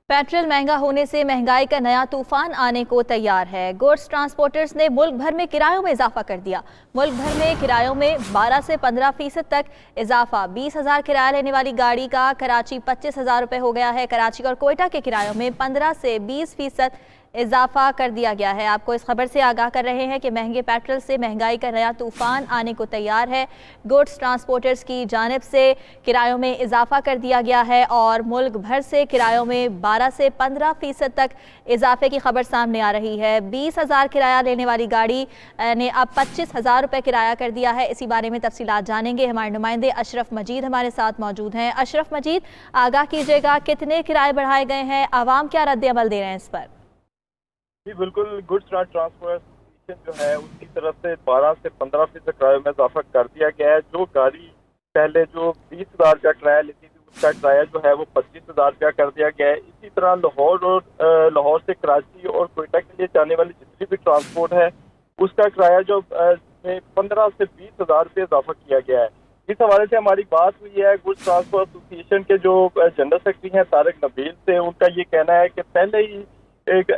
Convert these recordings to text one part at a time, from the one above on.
Petrol महंगा होने से महंगाई का नया तूफान आने को तैयार है। गुड्स ट्रांसपोर्टर्स ने मुल्क भर में किरायों में इजाफा कर दिया। मुल्क भर में किरायों में 12 से 15% तक इजाफा। 20,000 किराया लेने वाली गाड़ी का कराची 25,000 रुपये हो गया है। कराची और कोयटा के किरायों में 15 से 20% इजाफा कर दिया गया है। आपको इस खबर से आगाह कर रहे हैं कि महंगे पेट्रोल से महंगाई का नया तूफान आने को तैयार है। गुड्स ट्रांसपोर्टर्स की जानिब से किरायों में इजाफा कर दिया गया है और मुल्क भर से किरायों में 12 से 15% तक इजाफे की खबर सामने आ रही है। 20,000 किराया लेने वाली गाड़ी ने अब 25,000 रुपये किराया कर दिया है। इसी बारे में तफसीलात जानेंगे। हमारे नुमाइंदे अशरफ मजीद हमारे साथ मौजूद हैं। अशरफ मजीद, आगाह कीजिएगा, कितने किराए बढ़ाए गए हैं, आवाम क्या रद्द अमल दे रहे हैं इस पर? जी बिल्कुल, गुड्स ट्रांसपोर्टेशन जो है उसकी तरफ से 12 से 15% किराए में इजाफा कर दिया गया है। जो गाड़ी पहले जो 20,000 का किराया लेती थी उसका किराया जो है वो 25,000 का कर दिया गया है। इसी तरह लाहौर से कराची और कोयटा के लिए जाने वाली जितनी भी ट्रांसपोर्ट है उसका किराया जो 15 से 20,000 रुपये इजाफा किया गया है। इस हवाले से हमारी बात हुई है गुड्स ट्रांसपोर्ट एसोसिएशन के जो जनरल सेक्रेटरी हैं तारिक नबील से। उनका ये कहना है कि पहले ही एक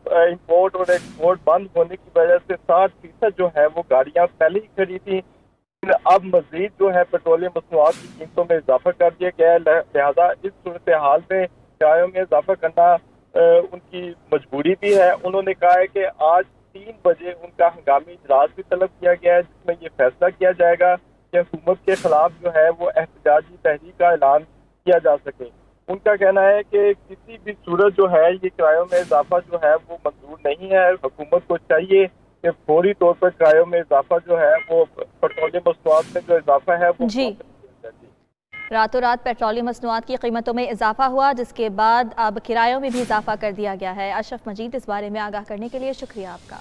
इंपोर्ट और एक्सपोर्ट बंद होने की वजह से 60% जो है वो गाड़ियां पहले ही खड़ी थी। अब मजीद जो है पेट्रोलियम मसनूआत की कीमतों में इजाफा कर दिया गया है। लिहाजा इस सूरत हाल में किरायों में इजाफा करना उनकी मजबूरी भी है। उन्होंने कहा है कि आज 3 बजे उनका हंगामी इजलास भी तलब किया गया है जिसमें ये फैसला किया जाएगा कि हुकूमत के खिलाफ जो है वो एहतजाजी तहरीक का ऐलान किया जा सके। उनका कहना है कि किसी भी सूरत जो है ये किरायों में इजाफा जो है वो मंजूर नहीं है। हुकूमत को चाहिए कि फौरी तौर पर किरायों में इजाफा जो है वो पेट्रोलियम मसनूआत में जो इजाफा है वो जी, रातों रात पेट्रोलियम मसनूआत की कीमतों में इजाफा हुआ जिसके बाद अब किरायों में भी इजाफा कर दिया गया है। अशरफ मजीद, इस बारे में आगाह करने के लिए शुक्रिया आपका।